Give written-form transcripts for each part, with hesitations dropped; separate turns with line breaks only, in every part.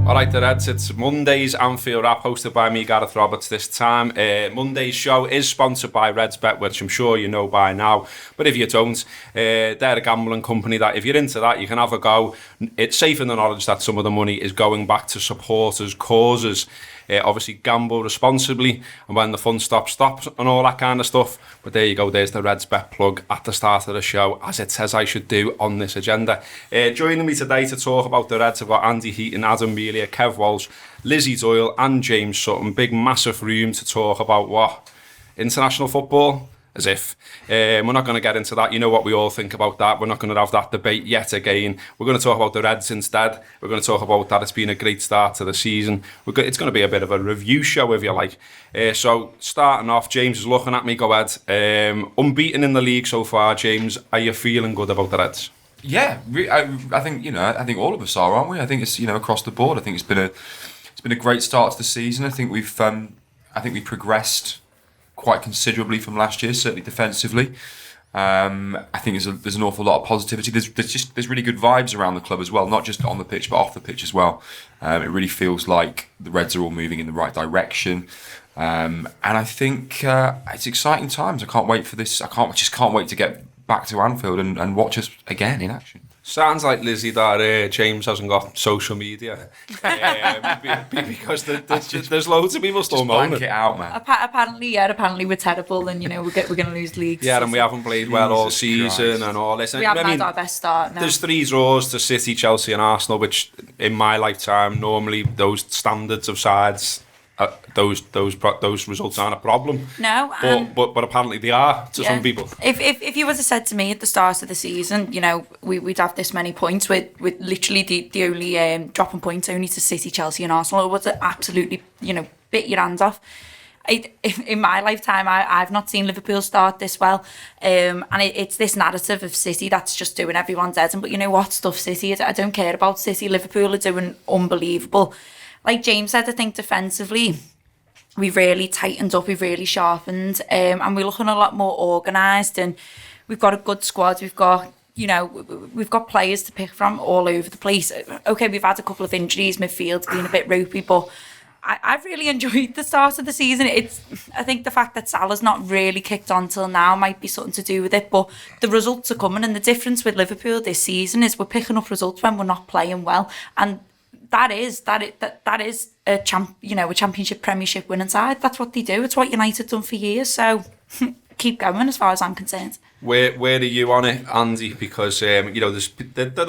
Alright, the Reds, it's Monday's Anfield Wrap, hosted by me, Gareth Roberts, this time. Monday's show is sponsored by RedsBet, which I'm sure you know by now. But if you don't, they're a gambling company that if you're into that, you can have a go. It's safe in the knowledge that some of the money is going back to supporters' causes. Obviously, gamble responsibly, and when the fun stops, and all that kind of stuff. But there you go, there's the RedsBet plug at the start of the show, as it says I should do on this agenda. Joining me today to talk about the Reds, I've got Andy Heaton, Adam Melia, Kev Walsh, Lizzi, Doyle, and James Sutton. Big, massive room to talk about what? International football? As if. We're not going to get into that. You know what we all think about that. We're not going to have that debate yet again. We're going to talk about the Reds instead. We're going to talk about that it's been a great start to the season. It's going to be a bit of a review show, if you like. So, starting off, James is looking at me. Go ahead. Unbeaten in the league so far, James. Are you feeling good about the Reds?
Yeah, I think I think all of us are, aren't we? I think it's across the board. I think it's been a great start to the season. I think we've progressed quite considerably from last year, certainly defensively. I think there's an awful lot of positivity. There's really good vibes around the club as well, not just on the pitch but off the pitch as well. It really feels like the Reds are all moving in the right direction, and I think it's exciting times. I can't wait for this. Just can't wait to get back to Anfield and watch us again in action.
Sounds like, Lizzie, that James hasn't got social media because there's loads of people still moaning.
Blank it out, man.
Apparently we're terrible, and we're going to lose leagues.
Yeah, and we haven't played well all season and all this.
We haven't had our best start. No.
There's 3 draws to City, Chelsea, and Arsenal, which in my lifetime, normally those standards of sides, those results aren't a problem.
No,
but apparently they are to some people.
If you would have said to me at the start of the season, we'd have this many points with literally the only dropping points only to City, Chelsea, and Arsenal, it would have absolutely bit your hands off. In my lifetime, I've not seen Liverpool start this well, and it's this narrative of City that's just doing everyone's heads in. But you know what, stuff City. I don't care about City. Liverpool are doing unbelievable. Like James said, I think defensively, we've really tightened up, we've really sharpened, and we're looking a lot more organised, and we've got a good squad. We've got, we've got players to pick from all over the place. Okay, we've had a couple of injuries, midfield's been a bit ropey, but I've really enjoyed the start of the season. I think the fact that Salah's not really kicked on till now might be something to do with it, but the results are coming, and the difference with Liverpool this season is we're picking up results when we're not playing well, and that is a championship, Premiership winning side. That's what they do. It's what United done for years. So keep going, as far as I'm concerned.
Where are you on it, Andy? Because there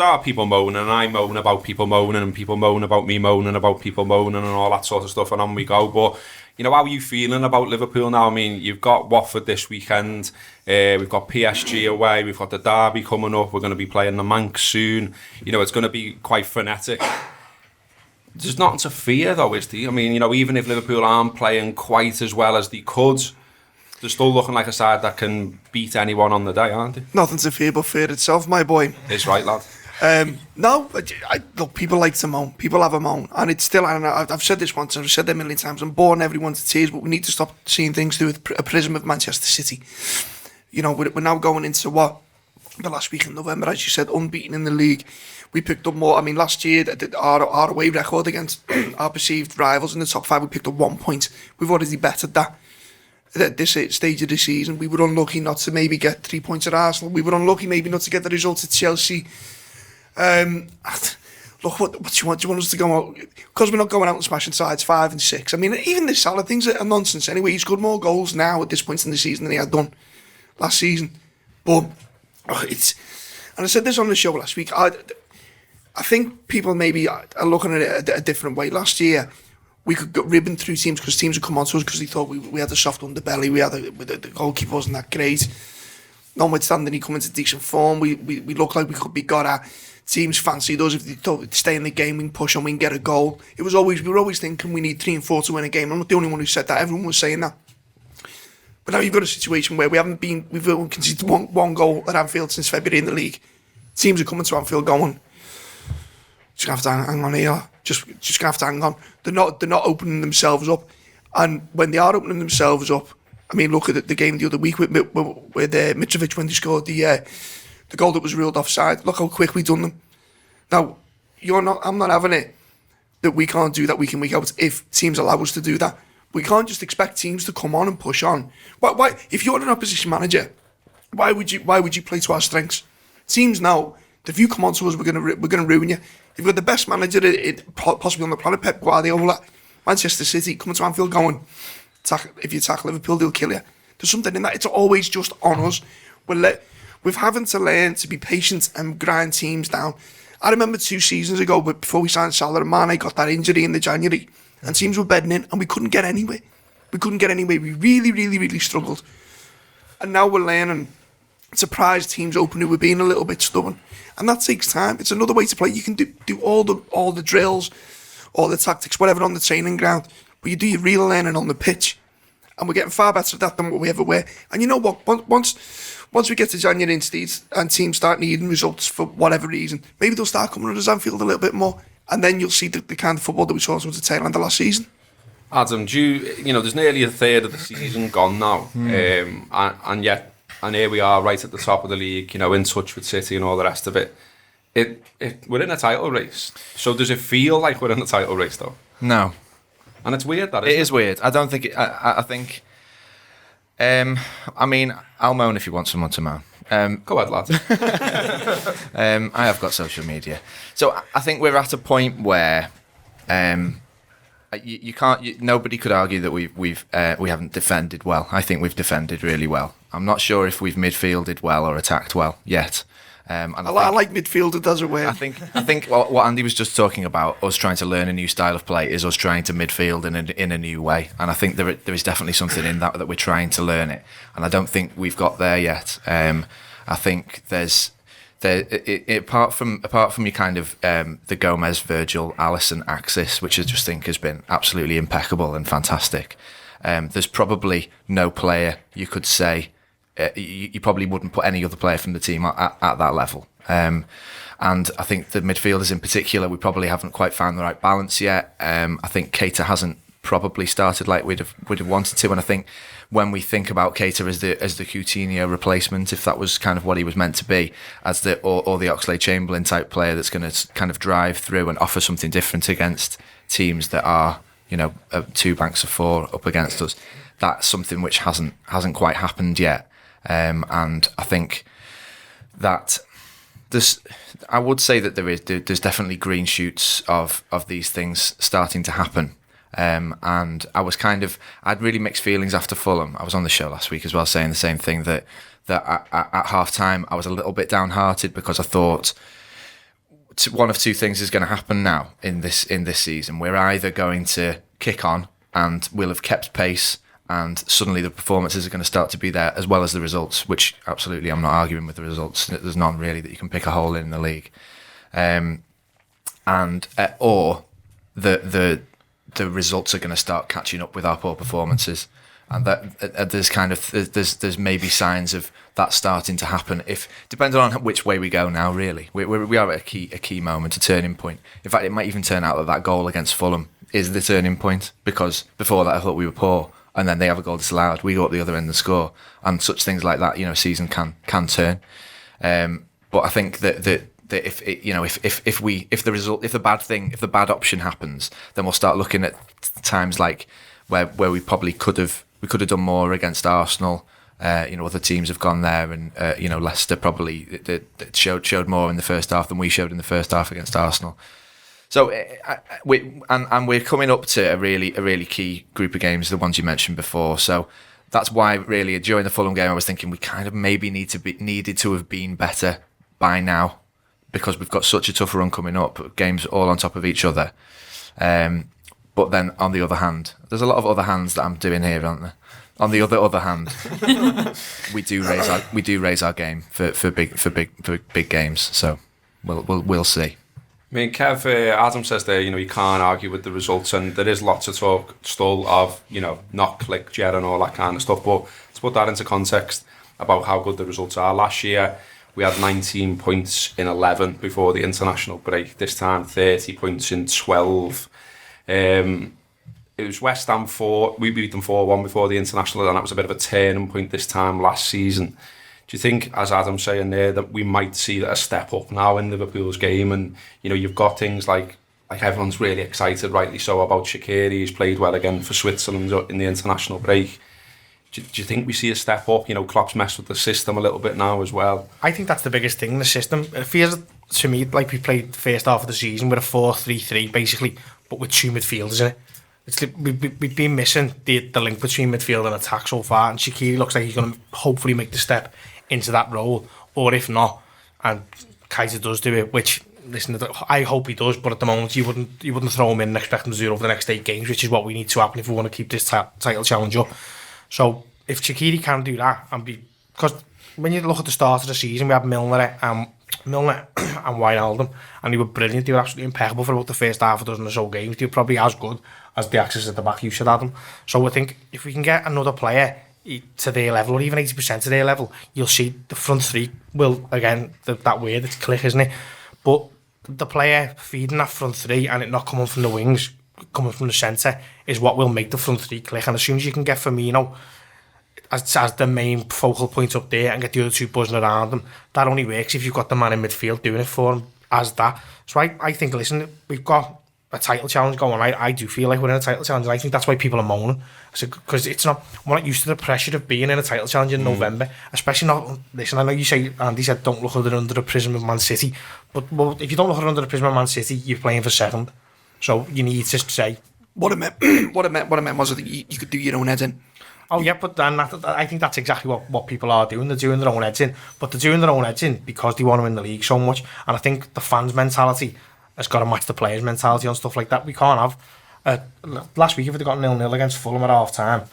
are people moaning, and I moan about people moaning, and people moan about me moaning about people moaning, and all that sort of stuff. And on we go. But how are you feeling about Liverpool now? I mean, you've got Watford this weekend. We've got PSG away. We've got the derby coming up. We're going to be playing the Manx soon. It's going to be quite frenetic. There's nothing to fear, though, is there? I mean, even if Liverpool aren't playing quite as well as they could, they're still looking like a side that can beat anyone on the day, aren't they?
Nothing to fear but fear itself, my boy.
It's right, lad.
No, look, people like to moan. People have a moan. And it's still, I don't know, I've said this once, I've said it a million times, I'm boring everyone to tears, but we need to stop seeing things through a prism of Manchester City. We're now going into the last week in November, as you said, unbeaten in the league. We picked up more. I mean, last year, our away record against our perceived rivals in the top 5, we picked up 1 point. We've already bettered that at this stage of the season. We were unlucky not to maybe get 3 points at Arsenal. We were unlucky maybe not to get the result at Chelsea. Look, what do you want? Do you want us to go out? Because we're not going out and smashing sides 5 and 6. I mean, even this Salah thing's are nonsense anyway. He's scored more goals now at this point in the season than he had done last season. But and I said this on the show last week, I think people maybe are looking at it a different way. Last year, we could get ribbon through teams because teams would come on to us because they thought we had a soft underbelly. The goalkeeper wasn't that great. Notwithstanding, he come into decent form. We looked like we could be got at. Teams fancied us if they thought we'd stay in the game, we can push and we can get a goal. We were always thinking we need 3 and 4 to win a game. I'm not the only one who said that. Everyone was saying that. But now you've got a situation where we've conceded one goal at Anfield since February in the league. Teams are coming to Anfield going, just gonna have to hang on here. Just gonna have to hang on. They're not opening themselves up, and when they are opening themselves up, I mean, look at the game the other week with Mitrovic when they scored the goal that was ruled offside. Look how quick we done them. Now I'm not having it. that we can't do that week in, week out if teams allow us to do that. We can't just expect teams to come on and push on. Why if you're an opposition manager, why would you play to our strengths? Teams know that if you come on to us, we're gonna ruin you. You've got the best manager possibly on the planet, Pep Guardiola, Manchester City, coming to Anfield going, if you attack Liverpool, they'll kill you. There's something in that. It's always just on us. We're having to learn to be patient and grind teams down. I remember 2 seasons ago, but before we signed Salah and Mane, got that injury in the January, and teams were bedding in, and we couldn't get anywhere. We really, really, really struggled. And now we're learning to prize teams open who were being a little bit stubborn, and that takes time. It's another way to play. You can do all the drills, all the tactics, whatever on the training ground, but you do your real learning on the pitch, and we're getting far better at that than what we ever were. And you know what? Once we get to January and teams start needing results for whatever reason, maybe they'll start coming on us Anfield a little bit more, and then you'll see the kind of football that we saw towards the tail end of last season.
Adam, there's nearly a third of the season gone now, and yet, and here we are right at the top of the league, in touch with City and all the rest of it. We're in a title race. So does it feel like we're in a title race, though?
No.
And it's weird, that
it is weird. I don't think I think. I mean, I'll moan if you want someone to moan.
Go ahead, lads.
I have got social media, so I think we're at a point where you can't. Nobody could argue that we haven't defended well. I think we've defended really well. I'm not sure if we've midfielded well or attacked well yet. And
I like midfielder does it well.
I think what Andy was just talking about, us trying to learn a new style of play, is us trying to midfield in a new way. And I think there is definitely something in that we're trying to learn it. And I don't think we've got there yet. I think apart from your kind of the Gomez, Virgil, Alisson axis, which I just think has been absolutely impeccable and fantastic. There's probably no player you could say. You probably wouldn't put any other player from the team at that level. And I think the midfielders in particular, we probably haven't quite found the right balance yet. I think Keita hasn't probably started like we'd have wanted to. And I think when we think about Keita as the Coutinho replacement, if that was kind of what he was meant to be, as the Oxlade-Chamberlain type player that's going to kind of drive through and offer something different against teams that are, 2 banks of 4 up against us, that's something which hasn't quite happened yet. And I think that I would say that there's definitely green shoots of these things starting to happen. And I'd really mixed feelings after Fulham. I was on the show last week as well, saying the same thing, that at half time I was a little bit downhearted because I thought one of 2 things is going to happen now in this season. We're either going to kick on and we'll have kept pace, and suddenly the performances are going to start to be there, as well as the results, which absolutely I'm not arguing with the results. There's none really that you can pick a hole in the league. Or the results are going to start catching up with our poor performances. And that there's maybe signs of that starting to happen. Depending on which way we go now, really, we are at a key moment, a turning point. In fact, it might even turn out that goal against Fulham is the turning point, because before that I thought we were poor, and then they have a goal disallowed. We go up the other end of the score, and such things like that, season can turn. But I think that if the bad option happens, then we'll start looking at times like where we probably could have done more against Arsenal. Other teams have gone there, and Leicester probably showed more in the first half than we showed in the first half against Arsenal. So we're coming up to a really key group of games, the ones you mentioned before. So that's why really during the Fulham game I was thinking we kind of maybe needed to have been better by now, because we've got such a tough run coming up, games all on top of each other. But then on the other hand, there's a lot of other hands that I'm doing here, aren't there? On the other hand, we do raise our game for big games. So we'll see.
I mean, Kev, Adam says there, you can't argue with the results, and there is lots of talk still of, not clicked yet and all that kind of stuff. But to put that into context about how good the results are, last year we had 19 points in 11 before the international break. This time, 30 points in 12. It was West Ham 4. We beat them 4-1 before the international, and that was a bit of a turning point this time last season. Do you think, as Adam's saying there, that we might see a step up now in Liverpool's game? And, you've got things like like everyone's really excited, rightly so, about Shaqiri. He's played well again for Switzerland in the international break. Do you think we see a step up? You know, Klopp's messed with the system a little bit now as well.
I think that's the biggest thing, the system. It feels to me like we played the first half of the season with a 4-3-3 basically, but with two midfielders in it. It's like we've been missing the link between midfield and attack so far, and Shaqiri looks like he's going to hopefully make the step into that role, or if not, and Kaiser does do it, which, listen, I hope he does, but at the moment you wouldn't throw him in and expect him to do it over the next 8 games, which is what we need to happen if we want to keep this title challenge up. So if Shaqiri can do that, because when you look at the start of the season, we had Milner and Wijnaldum, and they were brilliant. They were absolutely impeccable for about the first half a dozen or so games. They were probably as good as the access at the back you should have them. So I think if we can get another player to their level, or even 80% of their level, you'll see the front three will, again, that word, it's click, isn't it? But the player feeding that front three and it not coming from the wings, coming from the centre, is what will make the front three click. And as soon as you can get Firmino as the main focal point up there and get the other two buzzing around them, that only works if you've got the man in midfield doing it for him as that. So I think, listen, we've got a title challenge going. I do feel like we're in a title challenge, and I think that's why people are moaning. Because we're not used to the pressure of being in a title challenge in November, especially not. Listen, I know you say, Andy said, don't look at it under the prism of Man City, but if you don't look at it under the prism of Man City, you're playing for second. So you need to say
what I meant was I think you could do your own head in.
Oh yeah, but then I think that's exactly what people are doing. They're doing their own heads in, but they're doing their own heads in because they want to win the league so much. And I think the fans' mentality has got to match the players' mentality on stuff like that. We can't have last week if they got 0-0 against Fulham at half time,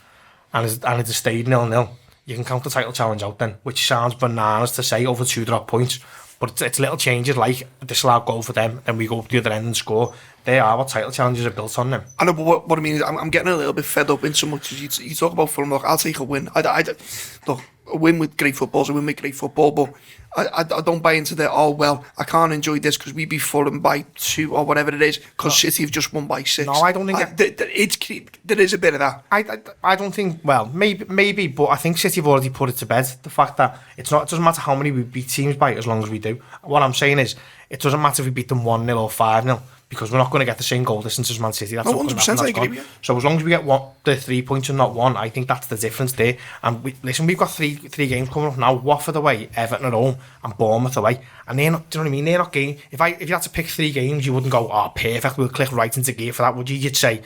and it stayed 0-0. You can count the title challenge out then, which sounds bananas to say over 2 drop points, but it's little changes like this allowed goal for them, and we go up the other end and score. They are what title challenges are built on them.
I know, but what I mean is I'm getting a little bit fed up in so much as you talk about Fulham. Look, I'll take a win. Look, a win with great football is a win with great football, but I don't buy into the, I can't enjoy this because we beat Fulham by 2 or whatever it is because City have just won by 6.
No, I don't think
there is a bit of that.
I don't think, well, maybe, but I think City have already put it to bed. The fact that it doesn't matter how many we beat teams by as long as we do. What I'm saying is, it doesn't matter if we beat them 1-0 or 5-0. Because we're not going to get the same goal distance as Man City. That's
100%, I agree with you.
So as long as we get the 3 points and not 1, I think that's the difference there. And we've got three games coming up now: Watford away, Everton at home, and Bournemouth away. And they're not. Do you know what I mean? They're not game. If you had to pick 3 games, you wouldn't go, perfect, we'll click right into gear for that, would you? You'd say,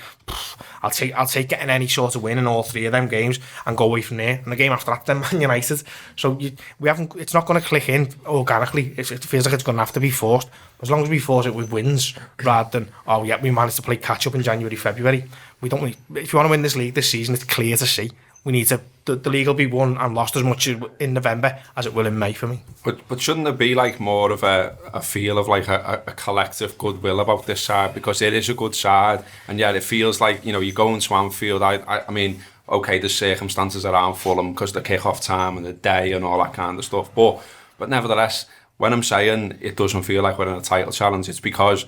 I'll take getting any sort of win in all 3 of them games and go away from there. And the game after that, then Man United. So it's not going to click in organically. It feels like it's going to have to be forced. As long as we force it with wins, rather than we managed to play catch up in January, February. We don't. If you want to win this league this season, it's clear to see. We need to. The league will be won and lost as much in November as it will in May for me.
But shouldn't there be like more of a feel of like a collective goodwill about this side, because it is a good side, and yet it feels like, you know, you go into Anfield. I mean, okay, there's circumstances around Fulham because the kick-off time and the day and all that kind of stuff, but nevertheless, when I'm saying it doesn't feel like we're in a title challenge, it's because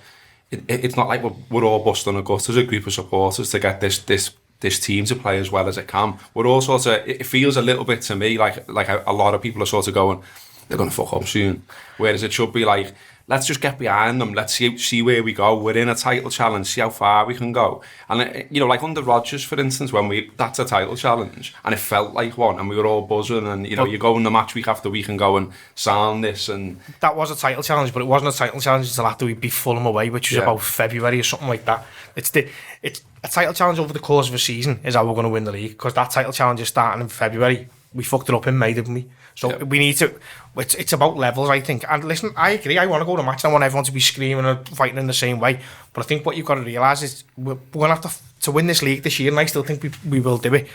it's not like we're all busting a gut as a group of supporters to get this team to play as well as it can. We're all sort of, it feels a little bit to me like a lot of people are sort of going, they're going to fuck up soon. Whereas it should be like, let's just get behind them. Let's see where we go. We're in a title challenge. See how far we can go. And you know, like under Rodgers, for instance, that's a title challenge, and it felt like one, and we were all buzzing. And you know, you go in the match week after week and go and sound this, and that
was a title challenge, but it wasn't a title challenge until after we beat Fulham away, which was about February or something like that. It's a title challenge over the course of a season is how we're going to win the league, because that title challenge is starting in February. We fucked it up in May, didn't we? So we need to. It's about levels, I think. And listen, I agree. I want to go to match. I want everyone to be screaming and fighting in the same way. But I think what you've got to realise is we're going to have to win this league this year, and I still think we will do it.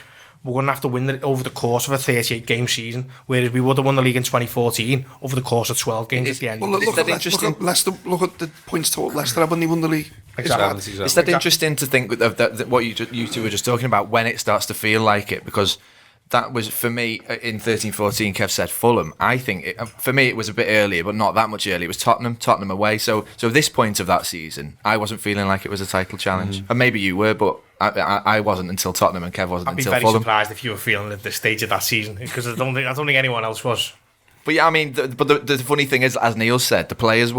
We're going to have to win it over the course of a 38-game season, whereas we would have won the league in 2014 over the course of 12 games at the end.
Well, look at Leicester. Look at the points total Leicester have when they won the league.
Exactly. Is that interesting to think of what you two were just talking about, when it starts to feel like it? Because that was, for me, in 13-14, Kev said Fulham. I think, for me, it was a bit earlier, but not that much earlier. It was Tottenham away. So at this point of that season, I wasn't feeling like it was a title challenge. And maybe you were, but I wasn't until Tottenham, and Kev wasn't until Fulham.
I'd be very surprised if you were feeling at this stage of that season, because I don't think anyone else was.
But yeah, I mean, the funny thing is, as Neil said, the players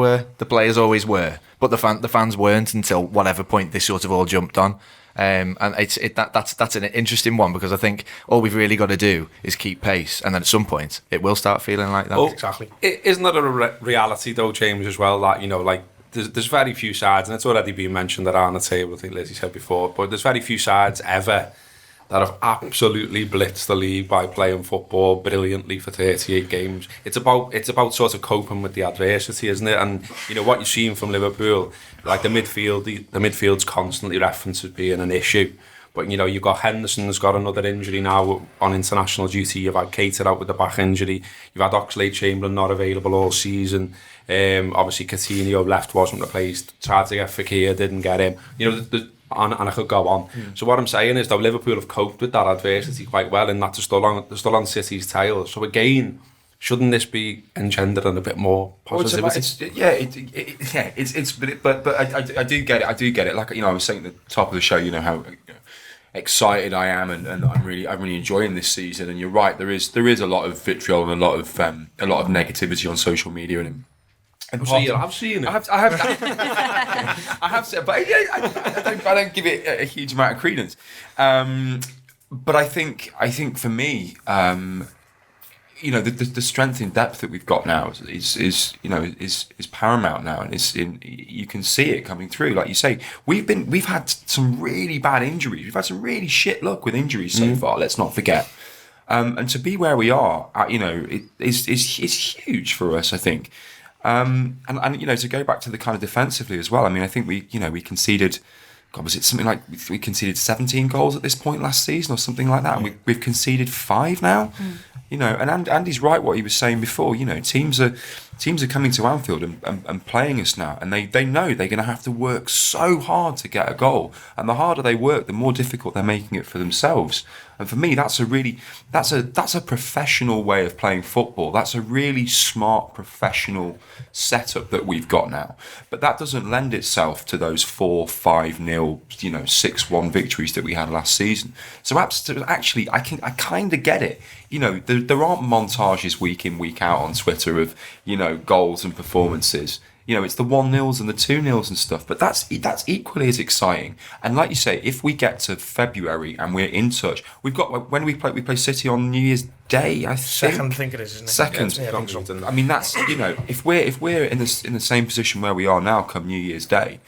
always were, but the fans weren't until whatever point they sort of all jumped on. And that's an interesting one, because I think all we've really got to do is keep pace, and then at some point it will start feeling like that.
Well,
Exactly.
Isn't that a reality though, James, as well, that, you know, like there's very few sides, and it's already been mentioned around the table, I think Lizzi said before, but there's very few sides ever that have absolutely blitzed the league by playing football brilliantly for 38 games. It's about sort of coping with the adversity, isn't it? And you know what you're seeing from Liverpool, like the midfield's constantly referenced as being an issue. But you know, you've got Henderson's got another injury now on international duty. You've had Cater out with the back injury. You've had Oxlade-Chamberlain not available all season. Obviously Coutinho left, wasn't replaced. Tried to get Fekir, didn't get him. You know, and I could go on. So what I'm saying is that Liverpool have coped with that adversity quite well, and that they're still on City's tail. So again, shouldn't this be engendering a bit more positivity?
But I do get it. I do get it. Like, you know, I was saying at the top of the show, you know, how excited I am, and I'm really enjoying this season. And you're right, there is a lot of vitriol and a lot of negativity on social media, and
I've seen it.
I have said, but I don't give it a huge amount of credence. But I think for me, you know, the strength in depth that we've got now is paramount now, and you can see it coming through. Like you say, we've had some really bad injuries. We've had some really shit luck with injuries so far. Let's not forget. And to be where we are, you know, is huge for us, I think. And you know, to go back to the kind of defensively as well, I mean, I think we conceded, God, was it something like we conceded 17 goals at this point last season or something like that, and we've conceded 5 now. You know, and Andy's right what he was saying before. You know, teams are coming to Anfield and playing us now, and they know they're going to have to work so hard to get a goal, and the harder they work, the more difficult they're making it for themselves. And for me, that's a professional way of playing football. That's a really smart professional setup that we've got now. But that doesn't lend itself to those 4-5-0, you know, 6-1 victories that we had last season. So actually, I kind of get it. You know, there aren't montages week in, week out on Twitter of, you know, goals and performances. You know, it's the 1-0s and the 2-0s and stuff, but that's equally as exciting. And like you say, if we get to February and we're in touch, we've got, when we play City on New Year's Day, I think.
Second, I think it is, isn't it?
Second.
Yeah, I think so.
I mean, that's, you know, if we're in the same position where we are now come New Year's Day,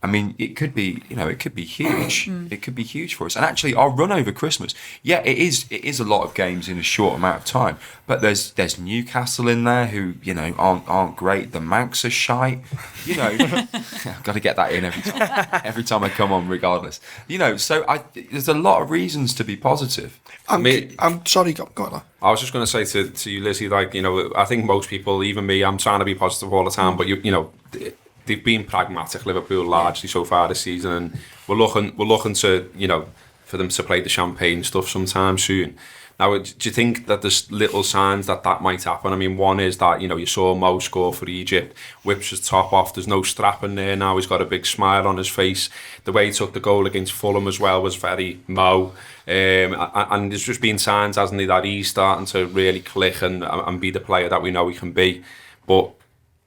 I mean, it could be, you know, it could be huge. It could be huge for us. And actually, our run over Christmas, yeah, it is a lot of games in a short amount of time. But there's Newcastle in there who, you know, aren't great. The Manx are shite. You know, I've got to get that in every time I come on, regardless. You know, so there's a lot of reasons to be positive.
I'm sorry, go on.
I was just going to say to you, Lizzie, like, you know, I think most people, even me, I'm trying to be positive all the time, but you know, they've been pragmatic, Liverpool, largely so far this season, and we're looking to, you know, for them to play the champagne stuff sometime soon. Now, do you think that there's little signs that might happen? I mean, one is that, you know, you saw Mo score for Egypt, whips his top off, there's no strap in there now, he's got a big smile on his face. The way he took the goal against Fulham as well was very Mo. And there's just been signs, hasn't he, that he's starting to really click and be the player that we know he can be.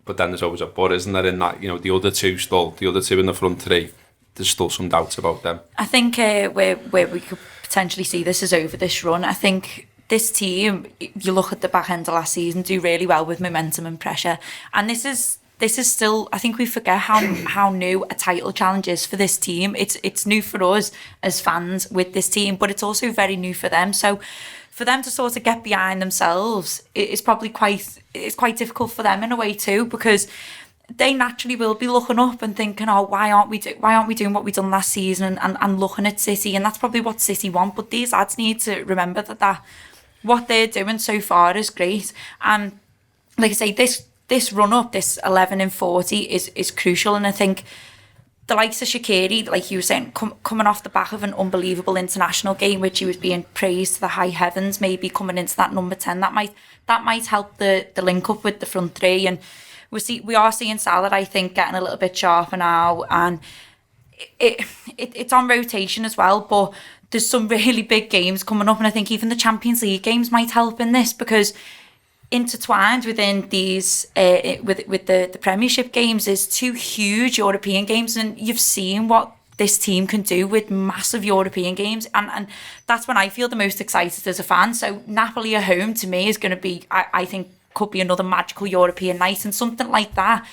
But then there's always a but, isn't there, in that, you know, the other two in the front three, there's still some doubts about them.
I think where we could potentially see this is over this run. I think this team, you look at the back end of last season, do really well with momentum and pressure. And this is still, I think we forget how new a title challenge is for this team. It's new for us as fans with this team, but it's also very new for them. So for them to sort of get behind themselves, it's probably quite difficult for them in a way too, because they naturally will be looking up and thinking, oh, why aren't we doing what we done last season, and looking at City, and that's probably what City want. But these lads need to remember that what they're doing so far is great, and like I say, this run up, this 11 in 40 is crucial. And I think the likes of Shaqiri, like you were saying, coming off the back of an unbelievable international game, which he was being praised to the high heavens, maybe coming into that number 10, that might help the link up with the front three. And we are seeing Salah, I think, getting a little bit sharper now, and it's on rotation as well. But there's some really big games coming up, and I think even the Champions League games might help in this, because intertwined within these with the Premiership games is 2 huge European games, and you've seen what this team can do with massive European games, and that's when I feel the most excited as a fan. So Napoli at home to me is going to be, I think, could be another magical European night, and something like that,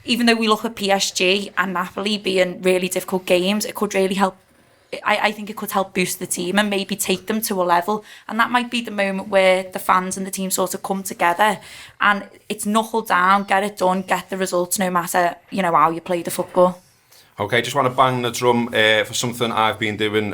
even though we look at PSG and Napoli being really difficult games, it could really help. I think it could help boost the team and maybe take them to a level, and that might be the moment where the fans and the team sort of come together and it's knuckle down, get it done, get the results, no matter how you play the football.
Okay, just want to bang the drum for something I've been doing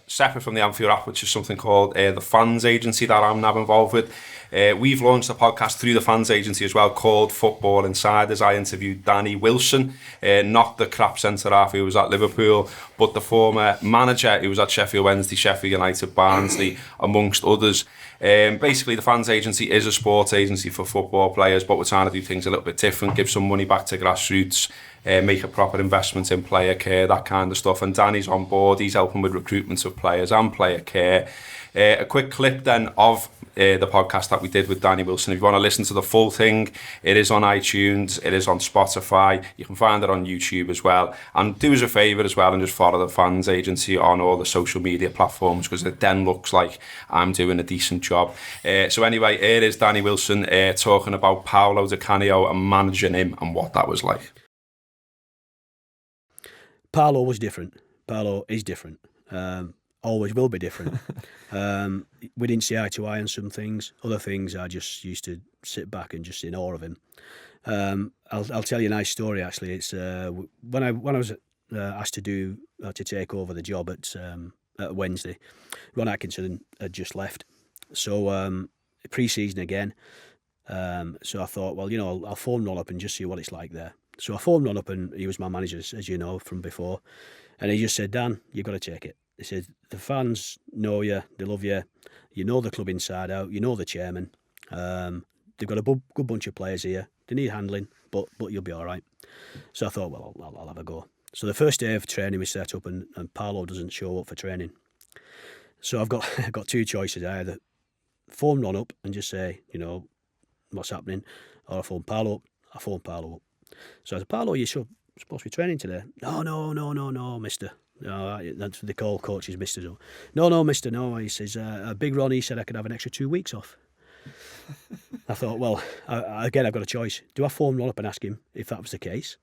separate from the Anfield Wrap, which is something called the Fans Agency that I'm now involved with. We've launched a podcast through the Fans Agency as well called Football Insiders. I interviewed Danny Wilson, not the crap centre-half who was at Liverpool, but the former manager who was at Sheffield Wednesday, Sheffield United, Barnsley, amongst others. Basically, the Fans Agency is a sports agency for football players, but we're trying to do things a little bit different, give some money back to grassroots, make a proper investment in player care, that kind of stuff. And Danny's on board. He's helping with recruitment of players and player care. A quick clip then of the podcast that we did with Danny Wilson. If you want to listen to the full thing, it is on iTunes, it is on Spotify, you can find it on YouTube as well. And do us a favour as well and just follow the Fans Agency on all the social media platforms, because it then looks like I'm doing a decent job. So anyway, here is Danny Wilson talking about Paolo Di Canio and managing him and what that was like.
Paolo was different. Paolo is different. Always will be different. We didn't see eye to eye on some things. Other things, I just used to sit back and just in awe of him. I'll tell you a nice story. Actually, it's when I was asked to take over the job at Wednesday. Ron Atkinson had just left, so pre-season again. So I thought, well, I'll phone Ron up and just see what it's like there. So I phoned Ron up, and he was my manager, as you know from before, and he just said, Dan, you've got to take it. He said, the fans know you, they love you, you know the club inside out, you know the chairman. They've got a good bunch of players here. They need handling, but you'll be all right. So I thought, well, I'll have a go. So the first day of training we set up, and Paolo doesn't show up for training. So I've got 2 choices. I either phone Ron up and just say, what's happening, or I phone Paolo up. I phone Paolo up. So I said, Paolo, you're supposed to be training today? No, mister. No, that's what they call coaches, mister. No, mister, no. He says, Big Ron, he said I could have an extra 2 weeks off. I thought, well, again, I've got a choice. Do I phone Ron up and ask him if that was the case?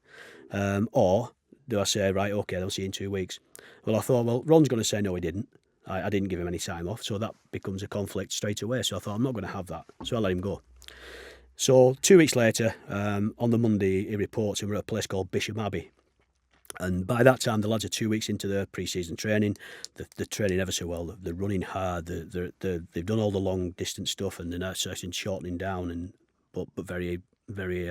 Or do I say, right, okay, I'll see you in 2 weeks? Well, I thought, well, Ron's going to say, no, he didn't. I didn't give him any time off, so that becomes a conflict straight away. So I thought, I'm not going to have that. So I let him go. So 2 weeks later, on the Monday, he reports, and we're at a place called Bishop Abbey. And by that time, the lads are 2 weeks into their pre-season training. They're training ever so well. They're running hard. They've done all the long distance stuff, and they're now starting shortening down. But very, very,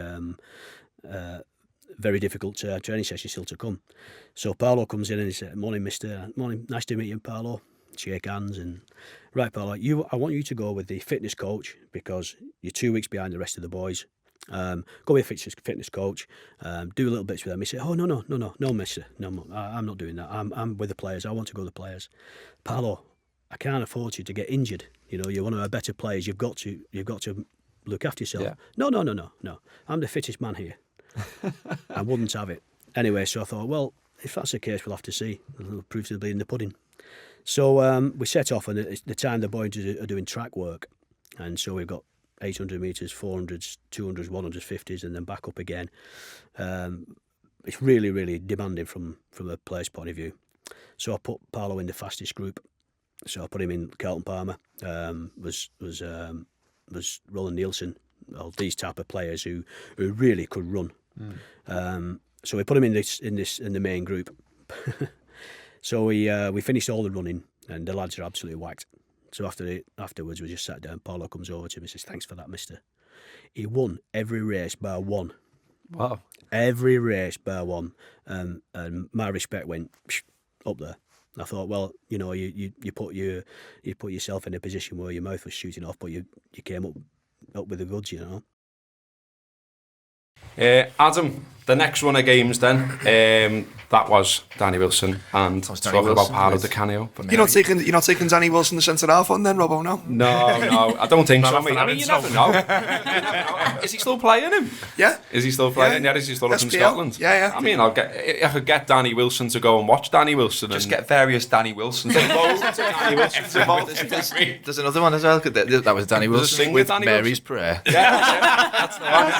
very difficult training session still to come. So Paolo comes in and he said, "Morning, Mister. Morning. Nice to meet you, Paolo." Shake hands and right, Paolo. I want you to go with the fitness coach because you're 2 weeks behind the rest of the boys. Go with a fitness coach, do a little bits with them. He said, "Oh no, mister, no, I'm not doing that. I'm with the players. I want to go with the players." Paolo, I can't afford you to get injured. You're one of our better players. You've got to look after yourself. Yeah. No. I'm the fittest man here. I wouldn't have it anyway. So I thought, well, if that's the case, we'll have to see. The proof's will be in the pudding. So we set off, and at the time the boys are doing track work, and so we've got 800 metres, 400s, 200s, 150s, and then back up again. It's really, really demanding from a player's point of view. So I put Paolo in the fastest group. So I put him in Carlton Palmer, was Roland Nielsen, all these type of players who really could run. So we put him in the main group. So we finished all the running, and the lads are absolutely whacked. So afterwards, we just sat down. Paolo comes over to me and says, "Thanks for that, mister." He won every race bar one.
Wow.
Every race bar one. And my respect went up there. I thought, well, you put yourself in a position where your mouth was shooting off, but you came up with the goods,
Adam, the next run of games then, that was Danny Wilson and
was Danny
talking
Wilson,
about Paolo
yes.
Di Canio.
You're not taking Danny Wilson the centre half on then, Robbo? No.
No, I don't think so.
after
Mate. I mean,
that
you never know. You never know. Is he still playing him?
Yeah.
Is he still playing?
Yeah.
Yeah, is he still up in
SPL?
Scotland?
Yeah.
I mean, I could get Danny Wilson to go and watch Danny Wilson.
Just
and
get various Danny Wilsons involved.
Danny Wilson's involved.
There's another one as well. That was Danny
There's a
Wilson
singer,
with
Danny
Mary's Prayer.
That's the one.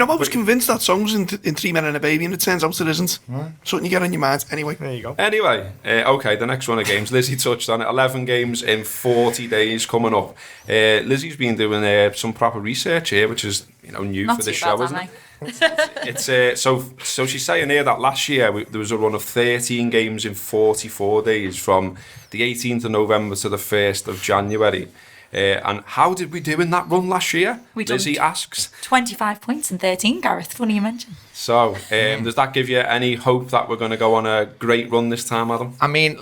I was convinced that song was in 3 Men and a Baby, and it turns out it isn't. Something you get on your mind. Anyway.
There you go.
Anyway, okay, the next run of games. Lizzie touched on it. 11 games in 40 days coming up. Lizzie's been doing some proper research here, which is new
Not
for
too
this
bad,
show, isn't it? It's so she's saying here that last year there was a run of 13 games in 44 days from the 18th of November to the 1st of January. And how did we do in that run last year?
We done
Lizzie asks.
25 points and 13, Gareth. Funny you mention.
So, does that give you any hope that we're going to go on a great run this time, Adam?
I mean,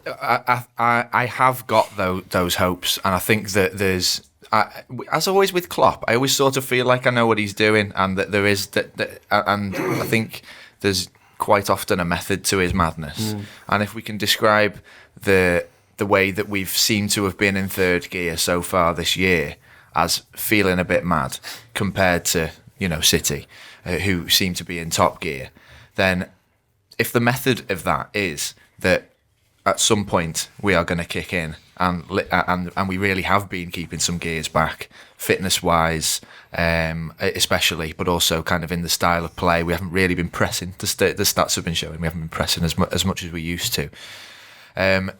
I have got those hopes, and I think that there's, as always with Klopp, I always sort of feel like I know what he's doing, and that there is and I think there's quite often a method to his madness. And if we can describe the way that we've seemed to have been in third gear so far this year as feeling a bit mad compared to City, who seem to be in top gear, then if the method of that is that at some point we are going to kick in and we really have been keeping some gears back, fitness wise, especially, but also kind of in the style of play, we haven't really been pressing. The stats have been showing we haven't been pressing as much as we used to.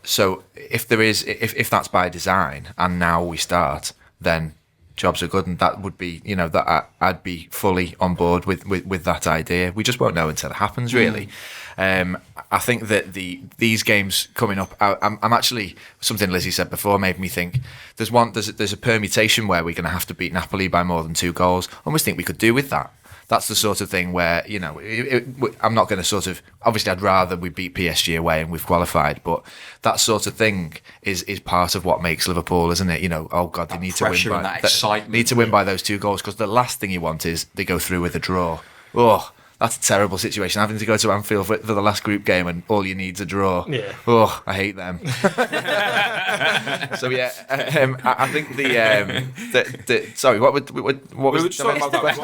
So if that's by design and now we start, then jobs are good, and that would be that I'd be fully on board with that idea. We just won't know until it happens, really. I think that these games coming up, I'm actually, something Lizzie said before made me think there's a permutation where we're going to have to beat Napoli by more than 2 goals. I almost think we could do with that. That's the sort of thing where, I'm not going to sort of, obviously I'd rather we beat PSG away and we've qualified, but that sort of thing is part of what makes Liverpool, isn't it? Oh God, they need to win
pressure and that excitement.
Need to win by those 2 goals, because the last thing you want is they go through with a draw. Oh, that's a terrible situation, having to go to Anfield for the last group game and all you need's a draw.
Yeah.
Oh, I hate them. So yeah, I think sorry, what was
talking about that.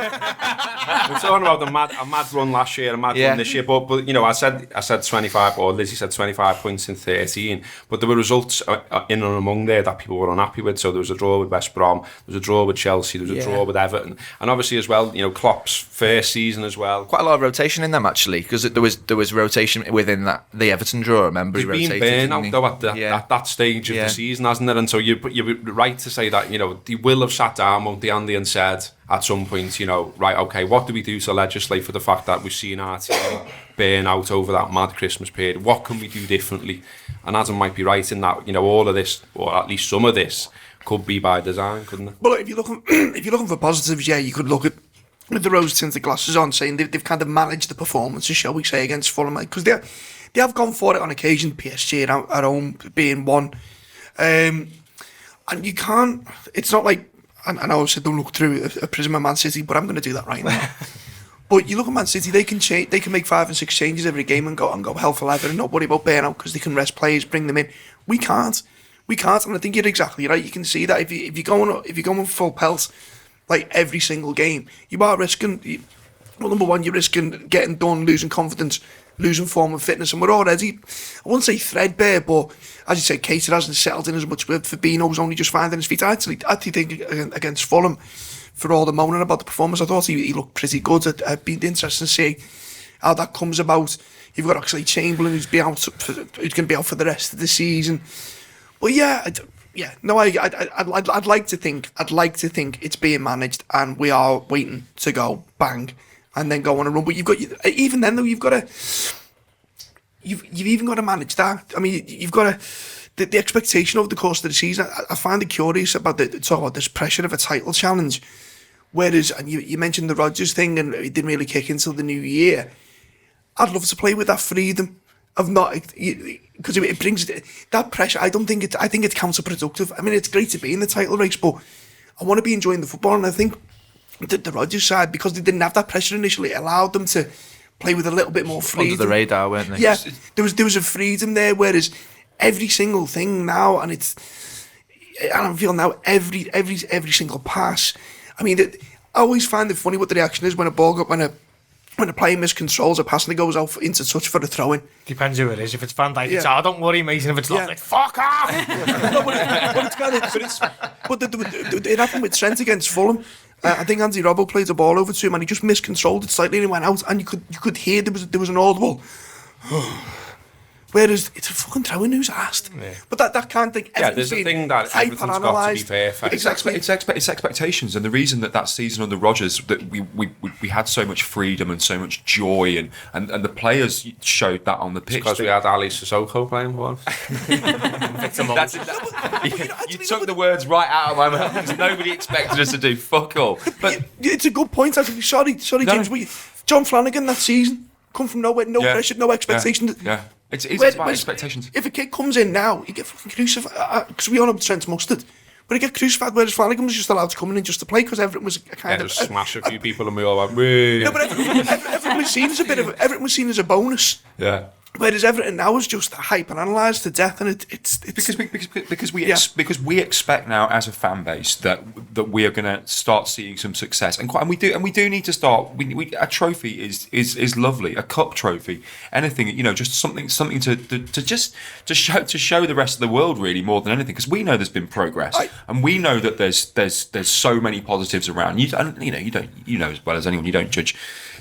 We're talking about a mad run last year, a mad run this year. But I said 25, or Lizzie said 25 points in 13. But there were results in and among there that people were unhappy with. So there was a draw with West Brom, there was a draw with Chelsea, there was a draw with Everton, and obviously as well, Klopp's first season as well.
Quite a lot of rotation in them actually, because there was rotation within the Everton draw. Remember,
he's been burned out though at that stage of the season, hasn't it? And so you're right to say that they will have sat down, won't they, Andy, and said at some point, right, okay, what do we do to legislate for the fact that we've seen our team burn out over that mad Christmas period? What can we do differently? And Adam might be right in that, all of this, or at least some of this, could be by design, couldn't it?
Well, if you're looking for positives, you could look at with the rose-tinted glasses on, saying they've kind of managed the performances, shall we say, against Fulham, because they have gone for it on occasion. PSG at home being one, and you can't. It's not like, and I know I said don't look through a prism of Man City, but I'm going to do that right now. But you look at Man City, they can change, they can make 5 and 6 changes every game and go hell for leather and not worry about burnout because they can rest players, bring them in. We can't, and I think you're exactly right. You can see that if you're going full pelt, like every single game, you are risking. Well, number one, you're risking getting done, losing confidence, losing form and fitness, and we're already, I wouldn't say threadbare, but as you say, Keita hasn't settled in as much. Fabinho's only just finding his feet. I actually think against Fulham, for all the moaning about the performance, I thought he looked pretty good. It'd be interesting to see how that comes about. You've got actually Chamberlain who's going to be out for the rest of the season. But I'd like to think it's being managed, and we are waiting to go bang and then go on a run. But even then though, you've even got to manage that. I mean, you've got to the expectation over the course of the season. I find it curious about talk about this pressure of a title challenge. Whereas, and you mentioned the Rodgers thing, and it didn't really kick until the new year. I'd love to play with that freedom of not, because it brings that pressure. I think it's counterproductive. I mean, it's great to be in the title race, but I want to be enjoying the football, and I think the Rodgers side, because they didn't have that pressure initially, it allowed them to play with a little bit more freedom.
Under the radar, weren't they?
Yeah, there was a freedom there, whereas every single thing now, and I feel now every single pass. I mean, I always find it funny what the reaction is when a ball when a player miscontrols a pass and it goes out into touch for a throw-in.
Depends who it is. If it's Van Dijk, it's don't worry, mate. And if it's not, like, fuck off.
No, but it happened with Trent against Fulham. I think Andy Robbo played the ball over to him and he just miscontrolled it slightly and it went out, and you could hear there was an audible. Whereas it's a fucking throw-in, who's asked. Yeah. But that can't think.
Yeah, there's a thing that everything's got to be perfect.
Exactly.
It's expectations, and the reason that season under Rodgers, that we had so much freedom and so much joy, and the players showed that on the pitch.
Because we had Ali Sissoko playing for us.
You took the words right out of my mouth, because nobody expected us to do fuck all. But
it's a good point, actually. Sorry, James. John Flanagan that season come from nowhere, no pressure, no expectation.
Yeah. It's about expectations.
If a kid comes in now, you get fucking crucified, because we all know Trent's mustard. But he get crucified, whereas Flanagan was just allowed to come in and just to play, because everything was a kind of...
just smash a few people and we all went, wee.
No, but everything was seen as everything was seen as a bonus.
Yeah.
Whereas everything now is just hype and analysed to death, and it's
because we expect now as a fan base that we are going to start seeing some success, and we do need to start. A trophy is lovely, a cup trophy, anything, just something to show the rest of the world, really, more than anything, because we know there's been progress, and we know that there's so many positives around. You know as well as anyone, you don't judge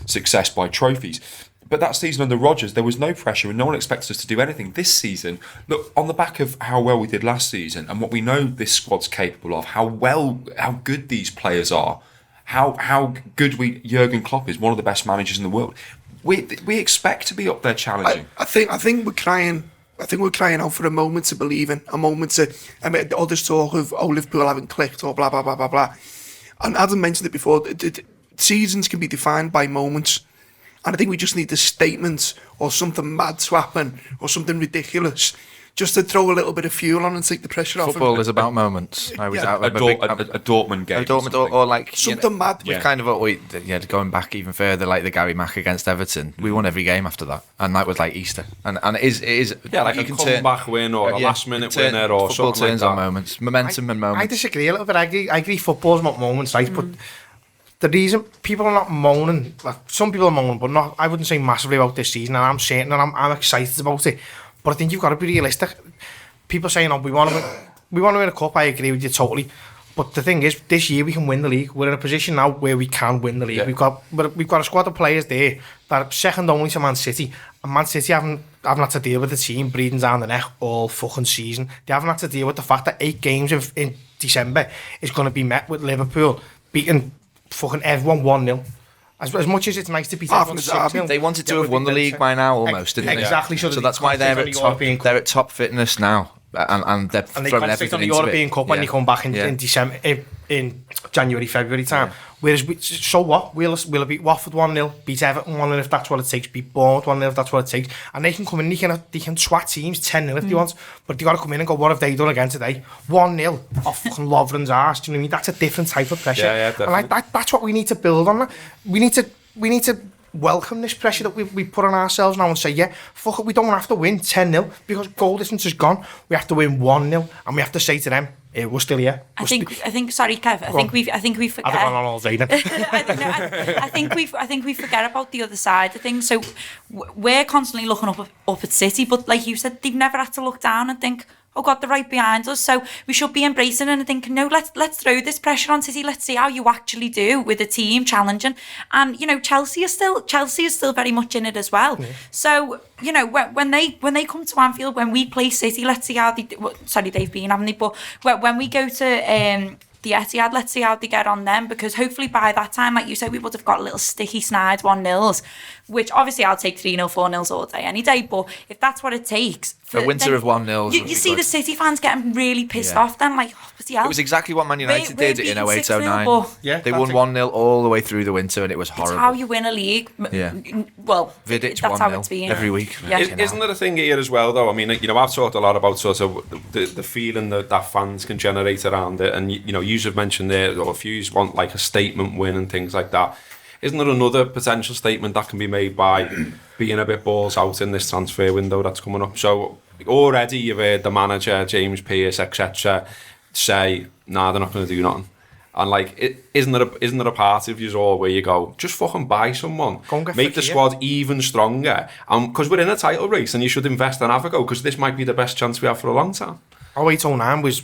success by trophies. But that season under Rodgers, there was no pressure and no one expected us to do anything. This season, look, on the back of how well we did last season and what we know this squad's capable of, how good these players are, how good Jurgen Klopp is, one of the best managers in the world. We expect to be up there challenging.
I think we're crying. I think we're crying out for a moment to believe in, a moment to. I mean, all this talk of Liverpool haven't clicked or blah blah blah blah blah. And Adam mentioned it before. Seasons can be defined by moments. And I think we just need a statement or something mad to happen or something ridiculous just to throw a little bit of fuel on and take the pressure off.
Football is about moments. I was out
a Dortmund game.
A Dortmund or like
something mad.
We've kind of going back even further, like the Gary Mack against Everton. We won every game after that, and that was like Easter. And it is
like a comeback win or a last minute winner or
football
something
turns
like
on
that.
moments, momentum and moments.
I disagree a little bit. I agree football's about moments, right? But the reason people are not moaning, like some people are moaning, but not, I wouldn't say massively about this season, and I'm saying, and I'm excited about it, but I think you've got to be realistic. People saying, we want to win a cup, I agree with you totally, but the thing is, this year we can win the league. We're in a position now where we can win the league.
Yeah.
We've got a squad of players there that are second only to Man City, and Man City haven't had to deal with the team breathing down the neck all fucking season. They haven't had to deal with the fact that 8 games in December is going to be met with Liverpool beating fucking everyone 1-0. As much as it's nice to beat everyone 6-0.
They wanted to have won the league by now almost, didn't they?
Exactly.
So that's why they're at top. They're at top fitness now, and they're throwing everything
on the
into
European
it.
Cup when they come back in December, in January, February time. Whereas, so what? We'll beat Watford 1-0, beat Everton 1-0 if that's what it takes, beat Bournemouth 1-0 if that's what it takes, and they can come in, they can swat teams 10-0 if they want, but they got to come in and go, what have they done again today? 1-0 off fucking Lovren's arse. Do you know what I mean? That's a different type of pressure.
Yeah, definitely.
And that's what we need to build on. We need to welcome this pressure that we put on ourselves now and say, yeah, fuck it, we don't have to win 10-0 because goal difference is gone. We have to win 1-0, and we have to say to them, we're still here.
I think. Sorry, Kev. I think we forget.
I've gone on all day then.
I think we forget about the other side of things. So we're constantly looking up at City, but like you said, they've never had to look down and think, oh God, they're right behind us. So we should be embracing it and thinking, no, let's throw this pressure on City. Let's see how you actually do with a team challenging. And Chelsea is still very much in it as well. Yeah. So when they come to Anfield, when we play City, let's see how they've been, haven't they? But when we go to the Etihad, let's see how they get on them, because hopefully by that time, like you said, we would have got a little sticky snide 1-0s, which obviously I'll take 3-0, 4-0s all day, any day, but if that's what it takes...
A winter of 1-0s.
You see the City fans getting really pissed off then, like,
it was exactly what Man United did in 08-09.
Yeah,
they won 1-0 all the way through the winter, and it was horrible.
It's how you win a league.
Yeah.
Well,
Vidic
that's
1-0
how it's been.
every week.
Yeah.
Isn't there a thing here as well, though? I mean, I've talked a lot about sort of the feeling that fans can generate around it, and you you have mentioned there, or if you want like a statement win and things like that, isn't there another potential statement that can be made by being a bit balls out in this transfer window that's coming up? So already you've heard the manager, James Pearce, etc., say, nah, they're not going to do nothing. And like, isn't there a part of you all where you go, just fucking buy someone, make the squad even stronger, because we're in a title race and you should invest and have a go, because this might be the best chance we have for a long time.
08-09 was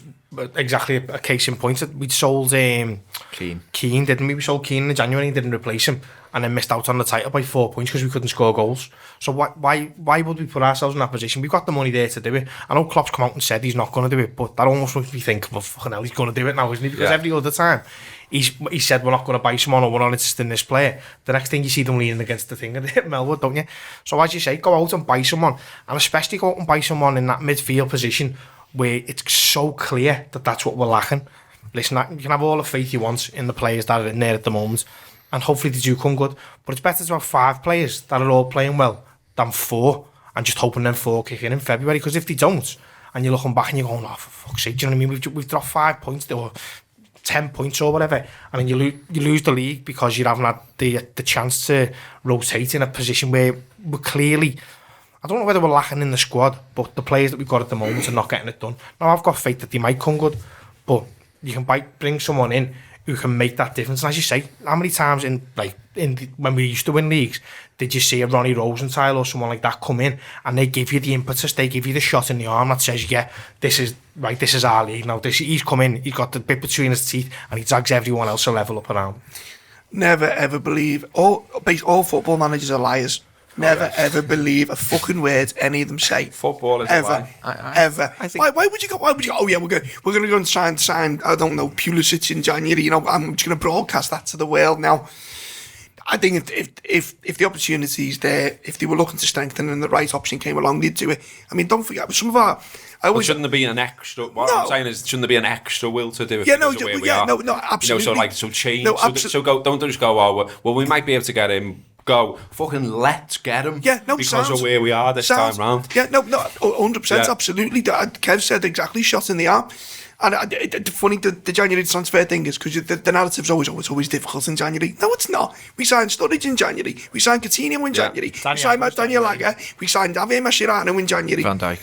exactly a case in point. We'd sold Keane, didn't we? We sold Keane in January and didn't replace him, and then missed out on the title by 4 points because we couldn't score goals. So why would we put ourselves in that position? We've got the money there to do it. I know Klopp's come out and said he's not going to do it, but that almost makes me think, well, fucking hell, he's going to do it now, isn't he? Because every other time he said we're not going to buy someone or we're not interested in this player. The next thing you see them leaning against the thing at Melwood, don't you? So as you say, go out and buy someone, and especially go out and buy someone in that midfield position where it's so clear that that's what we're lacking. Listen, you can have all the faith you want in the players that are in there at the moment, and hopefully they do come good, but it's better to have 5 players that are all playing well than 4 and just hoping them 4 kick in February, because if they don't, and you're looking back and you're going, oh, for fuck's sake, do you know what I mean? We've dropped 5 points or 10 points or whatever, and then you lose the league because you haven't had the chance to rotate in a position where we're clearly, I don't know whether we're lacking in the squad, but the players that we've got at the moment are not getting it done. Now, I've got faith that they might come good, but you can bring someone in who can make that difference. And as you say, how many times when we used to win leagues, did you see a Ronnie Rosenthal or someone like that come in and they give you the impetus, they give you the shot in the arm that says, yeah, this is our league now. He's come in, he's got the bit between his teeth, and he drags everyone else a level up around.
Never ever believe, all football managers are liars. Never ever believe a fucking word any of them say.
Football is
ever,
a lie.
Ever. Why would you go? Oh yeah, we're going to go and sign. I don't know, Pulisic in January. You know, I'm just going to broadcast that to the world now. I think if the opportunity's there, if they were looking to strengthen and the right option came along, they'd do it. I mean, don't forget some of our.
Shouldn't there be an extra? What I'm saying is, shouldn't there be an extra will to do it?
Yeah, no, absolutely.
You know, so change.
No,
don't just go. Oh, well, we might be able to get him. Go fucking let's get him.
Yeah, no,
because of where we are this time round.
Yeah, no, 100%, absolutely. Kev said exactly, shot in the arm. And funny, the January transfer thing is because the narrative's always difficult in January. No, it's not. We signed Sturridge in January. We signed Coutinho in January. We signed Daniel Agger. We signed Javier Mascherano in January.
Van Dijk.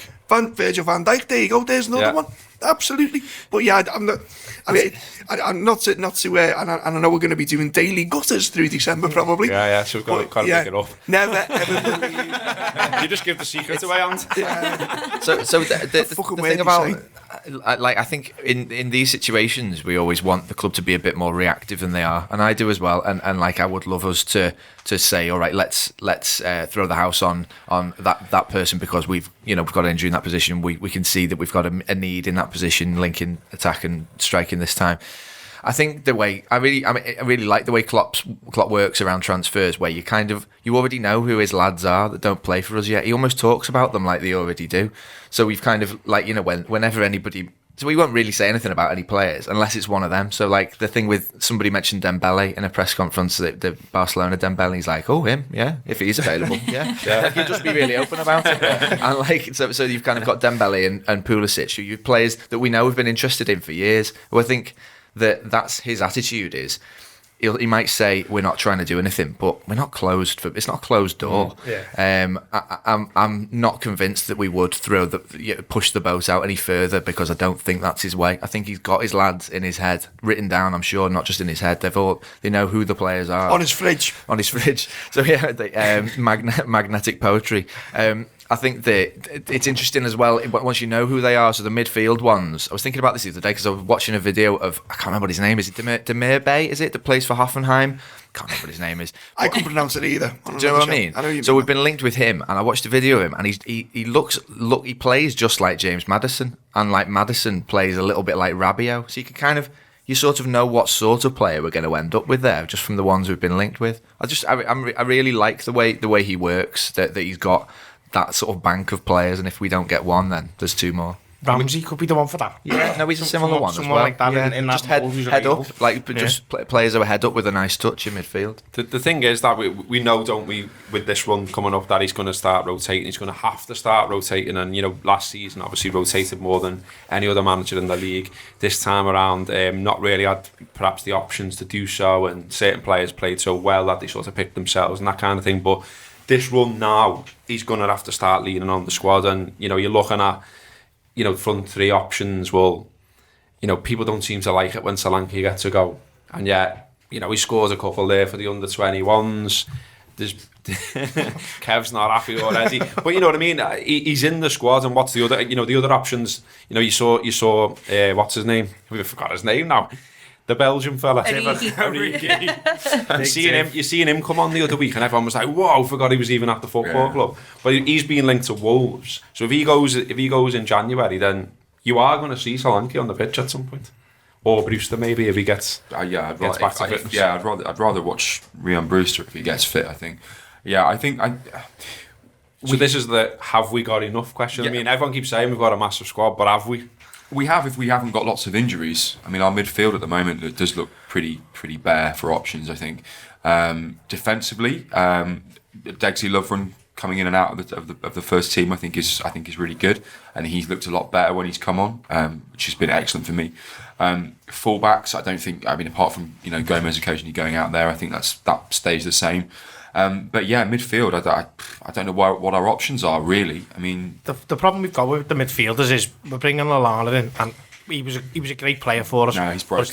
Virgil van Dijk. There you go. There's another one. Absolutely. But yeah, I'm not. I'm not to. And I know we're going to be doing daily gutters through December probably.
Yeah. So we've got to pick it up.
Never ever believe.
You just give the secret away, Ant.
So the thing about, like, I think in these situations we always want the club to be a bit more reactive than they are, and I do as well. And like, I would love us to say, all right, let's throw the house on that person because we've got an injury in that position. We can see that we've got a need in that position, linking attack and striking this time. I think the way I really like the way Klopp works around transfers, where you already know who his lads are that don't play for us yet. He almost talks about them like they already do. So we've kind of like, whenever anybody. So we won't really say anything about any players unless it's one of them. So like the thing with somebody mentioned Dembele in a press conference, the Barcelona Dembele, he's like, oh, him, yeah, if he's available, yeah. Like, he'll just be really open about it. And like, so you've kind of got Dembele and Pulisic, who you players that we know have been interested in for years. Who I think that's his attitude is. He might say we're not trying to do anything, but we're not closed. It's not a closed door. I'm not convinced that we would push the boat out any further because I don't think that's his way. I think he's got his lads in his head written down. I'm sure, not just in his head. They know who the players are
on his fridge.
So yeah, magnetic poetry. I think that it's interesting as well once you know who they are. So the midfield ones. I was thinking about this the other day because I was watching a video of, I can't remember what his name is. Demir Bey, is it? That plays for Hoffenheim. Can't remember what his name is.
I couldn't pronounce it either.
Do you know what I mean?
I know you
so
mean
we've been linked with him, and I watched a video of him, and he plays just like James Maddison, and like Maddison plays a little bit like Rabiot. So you sort of know what sort of player we're going to end up with there, just from the ones we've been linked with. I really like the way he works. That he's got that sort of bank of players, and if we don't get one, then there's two more.
Ramsey could be the one for that.
Yeah, no, he's a similar one as
someone
well.
like that in that
just head
available.
up, like just players who are head up with a nice touch in midfield.
The thing is that we know, don't we, with this run coming up, that he's going to start rotating. He's going to have to start rotating, and last season obviously rotated more than any other manager in the league. This time around, not really had perhaps the options to do so, and certain players played so well that they sort of picked themselves and that kind of thing. But this run now, he's going to have to start leaning on the squad, and you're looking at front three options. Well, people don't seem to like it when Solanke gets a go, and yet he scores a couple there for the under-21s. There's Kev's not happy already, but you know what I mean. He's in the squad, and what's the other? The other options. You saw what's his name? We forgot his name now. The Belgian fella. You're seeing him come on the other week, and everyone was like, "Whoa!" Forgot he was even at the football club. But he's being linked to Wolves. So if he goes in January, then you are going to see Solanke on the pitch at some point, or Brewster maybe if he gets
I'd
back to fitness.
I'd rather watch Ryan Brewster if he gets fit. I think. Yeah, I think.
So this is the have we got enough question.
Yeah.
I mean, everyone keeps saying we've got a massive squad, but have we?
We have, if we haven't got lots of injuries. I mean, our midfield at the moment, it does look pretty bare for options, I think. Defensively, Degsley Lovren coming in and out of the first team, I think is really good, and he's looked a lot better when he's come on, which has been excellent for me. Fullbacks, I don't think. I mean, apart from Gomez occasionally going out there, I think that stays the same. But yeah, midfield, I don't know what our options are really. I mean,
the problem we've got with the midfielders is we're bringing Lallana in, and he was a great player for us.
No, he's broken.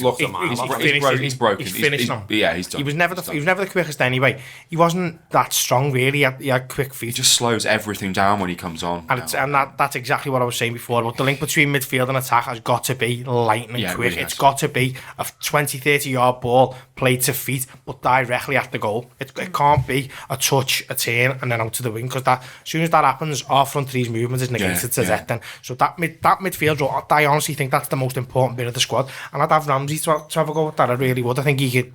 He's broken. He's finished now.
Yeah, he's done.
He was never the quickest anyway. He wasn't that strong really. He had quick feet.
He just slows everything down when he comes on.
And that's exactly what I was saying before. But the link between midfield and attack has got to be lightning quick.
Really
it's got to be a 20-30 yard ball played to feet, but directly at the goal. It can't be a touch, a turn, and then out to the wing, because as soon as that happens, our front three's movement is negated to that. Then so that midfield, I honestly think that's the most important bit of the squad, and I'd have Ramsey to have a go with that. I really would. I think he could,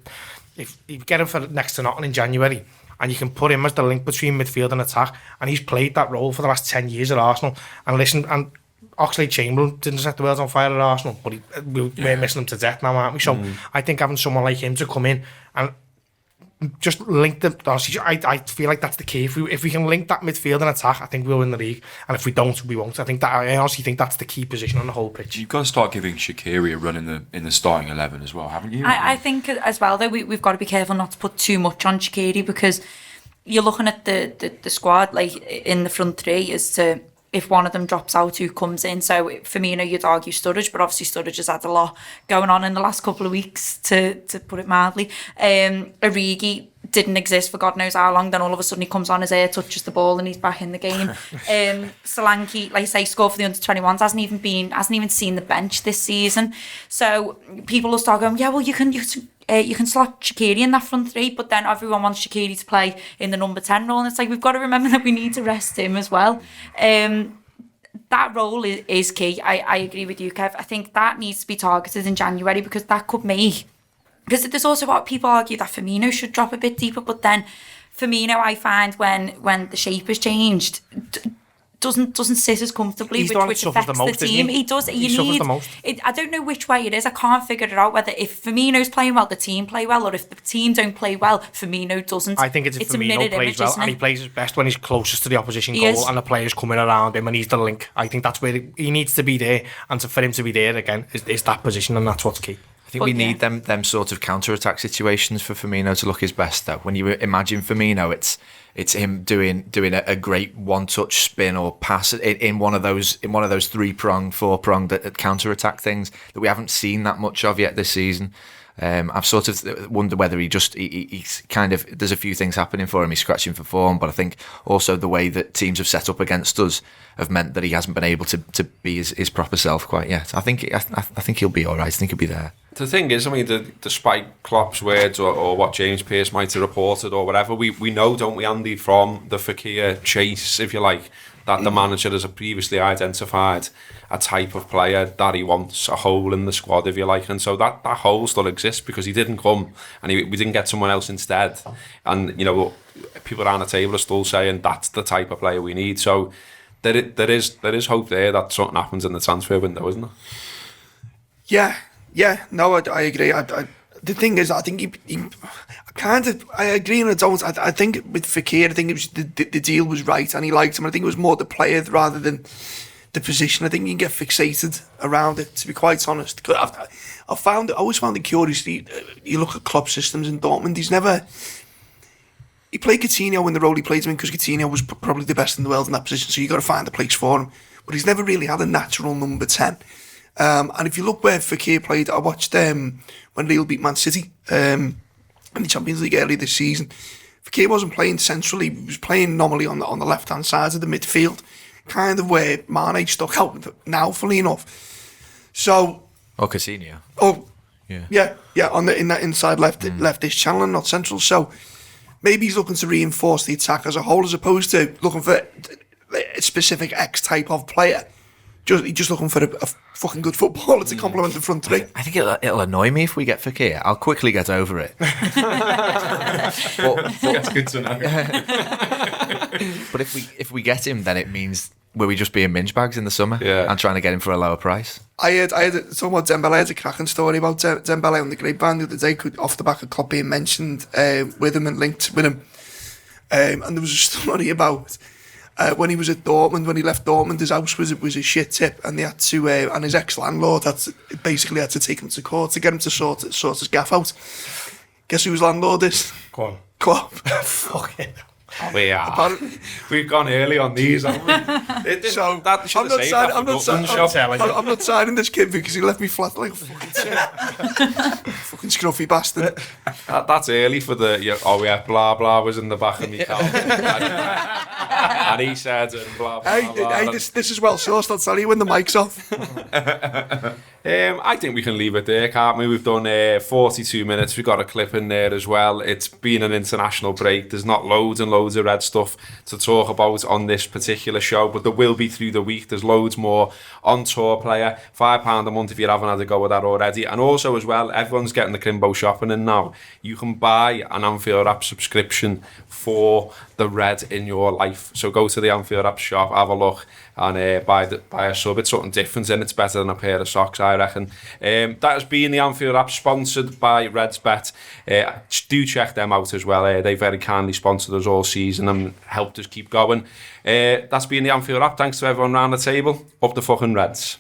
if you get him for next to nothing in January, and you can put him as the link between midfield and attack, and he's played that role for the last 10 years at Arsenal. And listen, and Oxlade-Chamberlain didn't set the world on fire at Arsenal, but we're missing him to death now, aren't we? So I think having someone like him to come in and just link them. Honestly, I feel like that's the key. If we can link that midfield and attack, I think we'll win the league. And if we don't, we won't. I honestly think that's the key position on the whole pitch.
You've got to start giving Shaqiri a run in the starting 11 as well, haven't you?
I think as well though we've got to be careful not to put too much on Shaqiri, because you're looking at the squad like in the front three as to if one of them drops out, who comes in. So Firmino, you'd argue Sturridge, but obviously Sturridge has had a lot going on in the last couple of weeks, to put it mildly. Origi didn't exist for God knows how long, then all of a sudden he comes on, his air touches the ball and he's back in the game. Solanke, like I say, scored for the under-21s, hasn't even seen the bench this season. So people will start going, yeah, well you can slot Shaqiri in that front three, but then everyone wants Shaqiri to play in the number 10 role, and it's like we've got to remember that we need to rest him as well. That role is key. I agree with you, Kev. I think that needs to be targeted in January, because that could make... Because there's also what people argue that Firmino should drop a bit deeper, but then Firmino, I find when the shape has changed, doesn't sit as comfortably, which affects the team. He does. I don't know which way it is. I can't figure it out, whether if Firmino's playing well, the team play well, or if the team don't play well, Firmino doesn't.
I think it's Firmino plays well, and he plays his best when he's closest to the opposition goal, and the players coming around him, and he's the link. I think that's where he needs to be there, and for him to be there again is that position, and that's what's key.
I think we need them sort of counter-attack situations for Firmino to look his best, though. When you imagine Firmino, it's him doing a great one-touch spin or pass in one of those three-pronged, four-pronged counter-attack things that we haven't seen that much of yet this season. I've sort of wondered whether he's kind of, there's a few things happening for him. He's scratching for form, but I think also the way that teams have set up against us have meant that he hasn't been able to be his proper self quite yet. I think he'll be all right. I think he'll be there.
The thing is, I mean, despite Klopp's words or what James Pearce might have reported or whatever, we know, don't we, Andy, from the Fekir chase, if you like, that the manager has previously identified a type of player that he wants, a hole in the squad, if you like, and so that hole still exists because he didn't come and we didn't get someone else instead. And, people around the table are still saying that's the type of player we need. So there is hope there that something happens in the transfer window, isn't there?
Yeah, no, I agree. The thing is, I think I agree and I don't. I think with Fekir, I think it was the deal was right and he liked him. I think it was more the player rather than the position. I think you can get fixated around it, to be quite honest. I always found it curious. You look at club systems in Dortmund, he played Coutinho in the role he played him in because Coutinho was probably the best in the world in that position, so you got to find a place for him. But he's never really had a natural number 10. And if you look where Fekir played, I watched when Real beat Man City in the Champions League earlier this season. Fekir wasn't playing centrally; he was playing normally on the left hand side of the midfield, kind of where Mane stuck out now, fully enough. So,
Coutinho.
Yeah, in that inside leftish channel and not central. So maybe he's looking to reinforce the attack as a whole, as opposed to looking for a specific X type of player. He's just looking for a fucking good footballer to complement the front three.
I think it'll annoy me if we get Fekir. I'll quickly get over it.
That's good to know.
But if we get him, then it means will we just be in minge bags in the summer and trying to get him for a lower price?
I heard talking about Dembele. I had a cracking story about Dembele on the grapevine the other day, off the back of Klopp being mentioned with him and linked with him. And there was a story about when he was at Dortmund, when he left Dortmund, his house was a shit tip, and they had to, and his ex-landlord had to take him to court to get him to sort his gaff out. Guess whose landlord is?
Go on.
Klopp.
Fucking.
We've gone early on these, haven't we?
So I'm not signing this kid because he left me flat like a fucking fucking scruffy bastard.
That's early for blah blah was in the back of me car. And he said blah blah.
Hey, this is well sourced. I'll tell you when the mic's off.
I think we can leave it there, can't we? We've done 42 minutes. We've got a clip in there as well. It's been an international break. There's not loads and loads of red stuff to talk about on this particular show, but there will be through the week. There's loads more on Tour Player. £5 a month if you haven't had a go with that already. And also as well, everyone's getting the Crimbo shopping in now. You can buy an Anfield Wrap subscription for the red in your life. So go to the Anfield Wrap shop, have a look, and buy a sub. It's something different and it's better than a pair of socks, I reckon. That has been the Anfield Wrap, sponsored by RedsBet. Do check them out as well. They very kindly sponsored us all season and helped us keep going. That's been the Anfield Wrap. Thanks to everyone around the table. Up the fucking Reds.